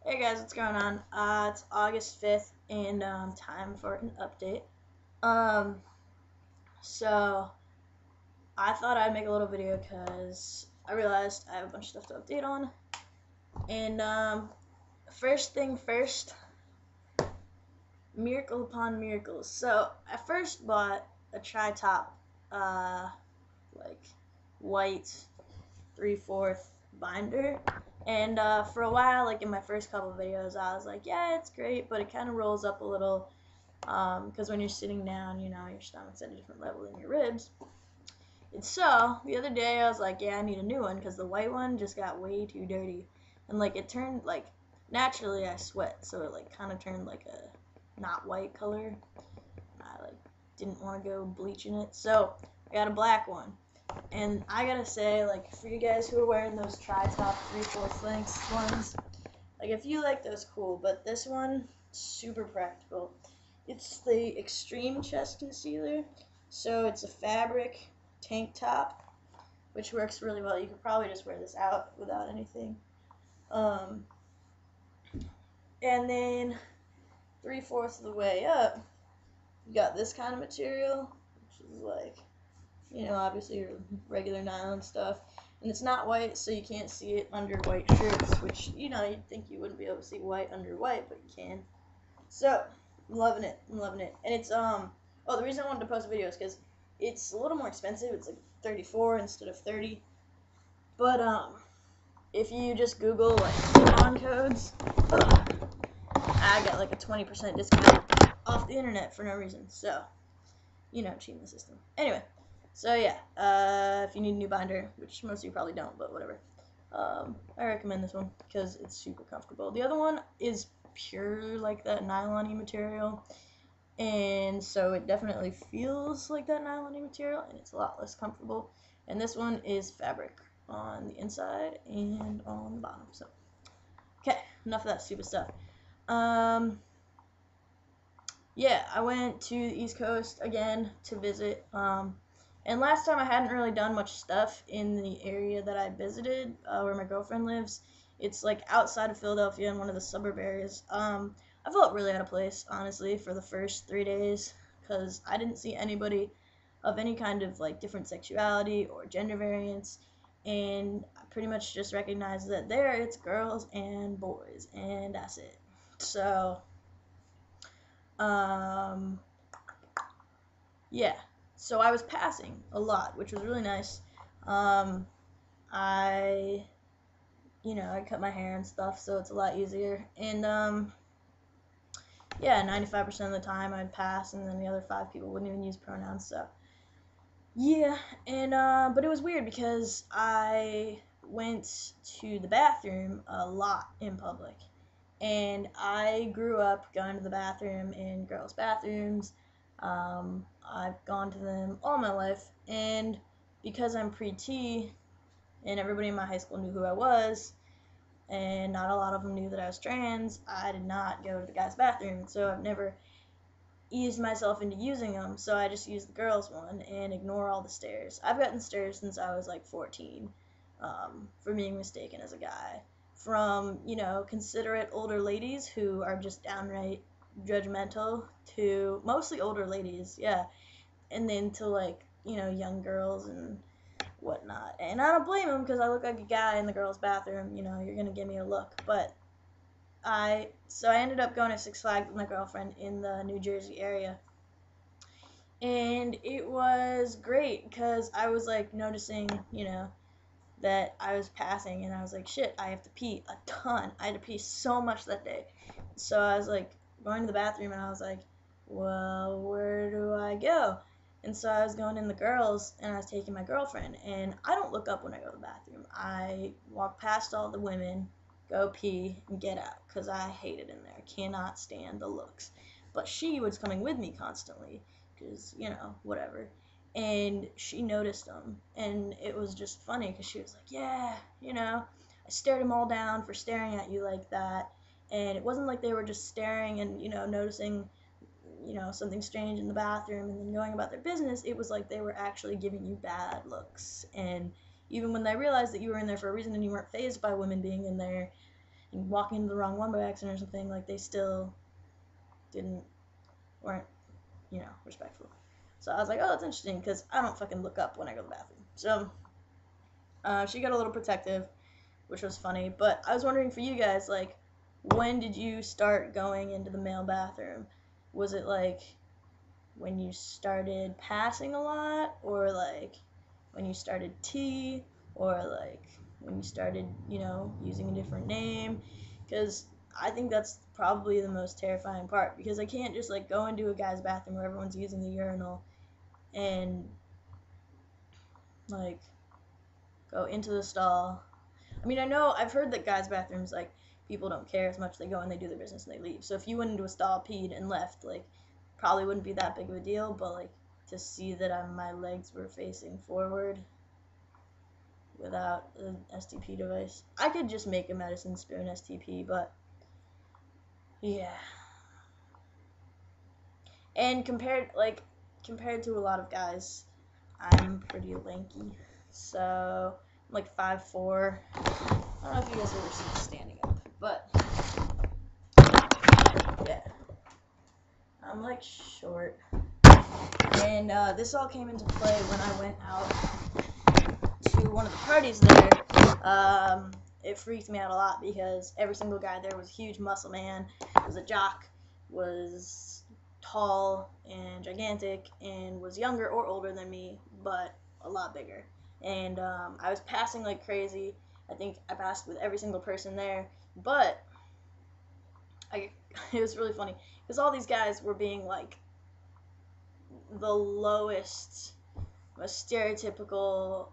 Hey guys, what's going on? It's August 5th and time for an update. Um, so I thought I'd make a little video because I realized I have a bunch of stuff to update on. And first thing first, miracle upon miracles. So I first bought a tri-top, uh, like white 3/4 binder. And for a while, like in my first couple of videos, I was like, yeah, it's great, but it kind of rolls up a little because when you're sitting down, your stomach's at a different level than your ribs. And so the other day, I was like, yeah, I need a new one because the white one just got way too dirty, and like it turned like naturally I sweat, so it like kind of turned like a not white color. I like didn't want to go bleaching it, so I got a black one. And I gotta say, like, for you guys who are wearing those tri-top 3/4 length ones, like, if you like those, cool. But this one, super practical. It's the Extreme Chest Concealer. So it's a fabric tank top, which works really well. You could probably just wear this out without anything. Um, and then 3/4 of the way up, you got this kind of material, which is like, obviously your regular nylon stuff. And it's not white, so you can't see it under white shirts, which, you'd think you wouldn't be able to see white under white, but you can. So, I'm loving it. I'm loving it. And it's, the reason I wanted to post a video is because it's a little more expensive. It's like 34 instead of 30. But, if you just Google, like, coupon codes, I got like a 20% discount off the internet for no reason. So, cheating the system. Anyway, so yeah, if you need a new binder, which most of you probably don't, but whatever, I recommend this one because it's super comfortable. The other one is pure like that nylon-y material, and so it definitely feels like that nylon-y material, and it's a lot less comfortable. And this one is fabric on the inside and on the bottom. So, okay, enough of that stupid stuff. Yeah, I went to the East Coast again to visit. And last time I hadn't really done much stuff in the area that I visited, where my girlfriend lives. It's like outside of Philadelphia in one of the suburb areas. I felt really out of place, honestly, for the first 3 days because I didn't see anybody of any kind of like different sexuality or gender variance, and I pretty much just recognized that there it's girls and boys, and that's it. So um, yeah, so I was passing a lot, which was really nice. Um, I, I cut my hair and stuff, so it's a lot easier. And yeah, 95% of the time I'd pass, and then the other 5 people wouldn't even use pronouns. So yeah, and but it was weird because I went to the bathroom a lot in public, and I grew up going to the bathroom in girls' bathrooms. I've gone to them all my life, and because I'm pre-T, and everybody in my high school knew who I was, and not a lot of them knew that I was trans, I did not go to the guys' bathroom, so I've never eased myself into using them, so I just use the girls' one and ignore all the stares. I've gotten stares since I was like 14 for being mistaken as a guy. From, considerate older ladies who are just downright judgmental to mostly older ladies, yeah. And then to like, young girls and whatnot. And I don't blame them because I look like a guy in the girls' bathroom, you're going to give me a look. But I ended up going to Six Flags with my girlfriend in the New Jersey area, and it was great because I was like noticing, that I was passing, and I was like, shit, I have to pee a ton. I had to pee so much that day, so I was like going to the bathroom, and I was like, well, where do I go? And so I was going in the girls, and I was taking my girlfriend, and I don't look up when I go to the bathroom. I walk past all the women, go pee, and get out because I hate it in there. Cannot stand the looks. But she was coming with me constantly because, whatever. And she noticed them, and it was just funny because she was like, yeah, I stared them all down for staring at you like that. And it wasn't like they were just staring and, noticing, something strange in the bathroom and then going about their business. It was like they were actually giving you bad looks. And even when they realized that you were in there for a reason and you weren't fazed by women being in there, and walking into the wrong one by accident or something, like they still weren't, respectful. So I was like, oh, that's interesting, because I don't fucking look up when I go to the bathroom. So she got a little protective, which was funny. But I was wondering for you guys, like, when did you start going into the male bathroom? Was it like when you started passing a lot, or like when you started T, or like when you started, using a different name? Because I think that's probably the most terrifying part, because I can't just like go into a guy's bathroom where everyone's using the urinal and like go into the stall. I mean, I know I've heard that guys' bathrooms, like, people don't care as much. They go and they do their business and they leave. So if you went into a stall, peed, and left, like, probably wouldn't be that big of a deal. But like, to see that my legs were facing forward without an STP device, I could just make a medicine spoon STP. But yeah. And compared to a lot of guys, I'm pretty lanky. So I'm like 5'4". I don't know if you guys ever seen me standing up, but yeah, I'm like short. And this all came into play when I went out to one of the parties there. It freaked me out a lot because every single guy there was a huge muscle man, was a jock, was tall and gigantic, and was younger or older than me, but a lot bigger. And I was passing like crazy. I think I passed with every single person there, but it was really funny because all these guys were being like the lowest, most stereotypical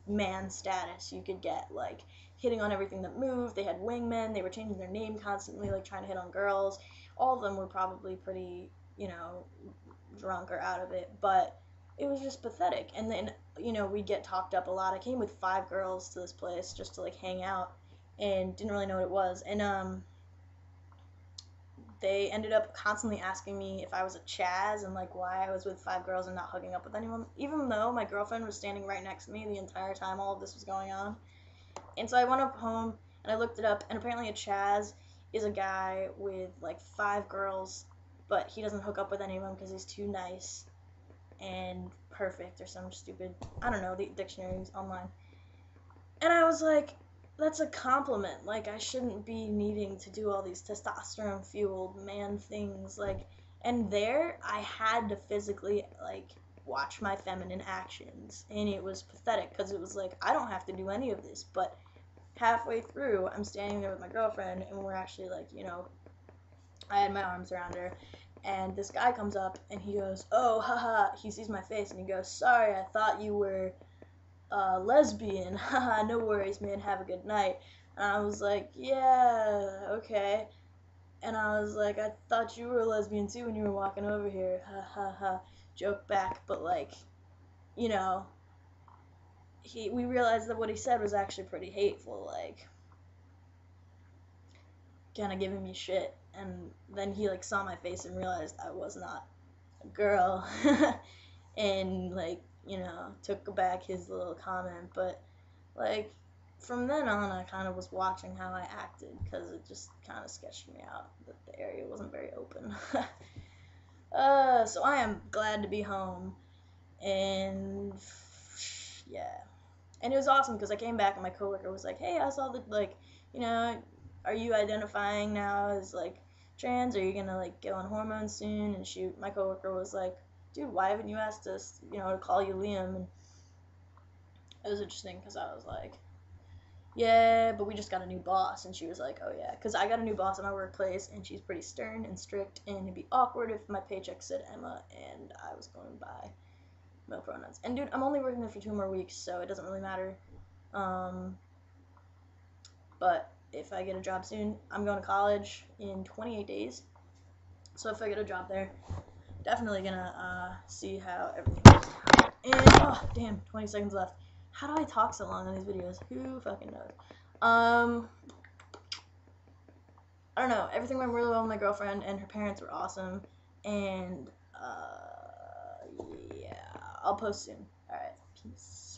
man status you could get, like hitting on everything that moved. They had wingmen. They were changing their name constantly, like trying to hit on girls. All of them were probably pretty, drunk or out of it, but it was just pathetic. And then, we'd get talked up a lot. I came with 5 girls to this place just to like hang out and didn't really know what it was. And they ended up constantly asking me if I was a Chaz and like why I was with 5 girls and not hooking up with anyone, even though my girlfriend was standing right next to me the entire time all of this was going on. And so I went up home and I looked it up, and apparently a Chaz is a guy with like 5 girls, but he doesn't hook up with any of them because he's too nice and perfect or some stupid, I don't know, the dictionaries online. And I was like, that's a compliment. Like, I shouldn't be needing to do all these testosterone fueled man things. Like, and there I had to physically like watch my feminine actions, and it was pathetic because it was like, I don't have to do any of this. But halfway through, I'm standing there with my girlfriend, and we're actually like, I had my arms around her, and this guy comes up and he goes, oh, haha, he sees my face and he goes, sorry, I thought you were lesbian. Haha, no worries, man, have a good night. And I was like, yeah, okay. And I was like, I thought you were a lesbian too when you were walking over here. Ha ha ha. Joke back, but like, we realized that what he said was actually pretty hateful, like kind of giving me shit. And then he like saw my face and realized I was not a girl, and like, took back his little comment. But like, from then on, I kind of was watching how I acted because it just kind of sketched me out that the area wasn't very open. So I am glad to be home, and yeah. And it was awesome because I came back and my coworker was like, hey, I saw that, like, are you identifying now as like trans? Are you gonna like get on hormones soon? And my coworker was like, dude, why haven't you asked us, to call you Liam? And it was interesting because I was like, yeah, but we just got a new boss. And she was like, oh yeah, because I got a new boss at my workplace, and she's pretty stern and strict, and it'd be awkward if my paycheck said Emma and I was going by male pronouns. And dude, I'm only working there for 2 more weeks, so it doesn't really matter. But if I get a job soon, I'm going to college in 28 days. So if I get a job there, definitely gonna see how everything goes. And oh damn, 20 seconds left. How do I talk so long on these videos? Who fucking knows? I don't know. Everything went really well with my girlfriend, and her parents were awesome. And yeah, I'll post soon. All right, peace.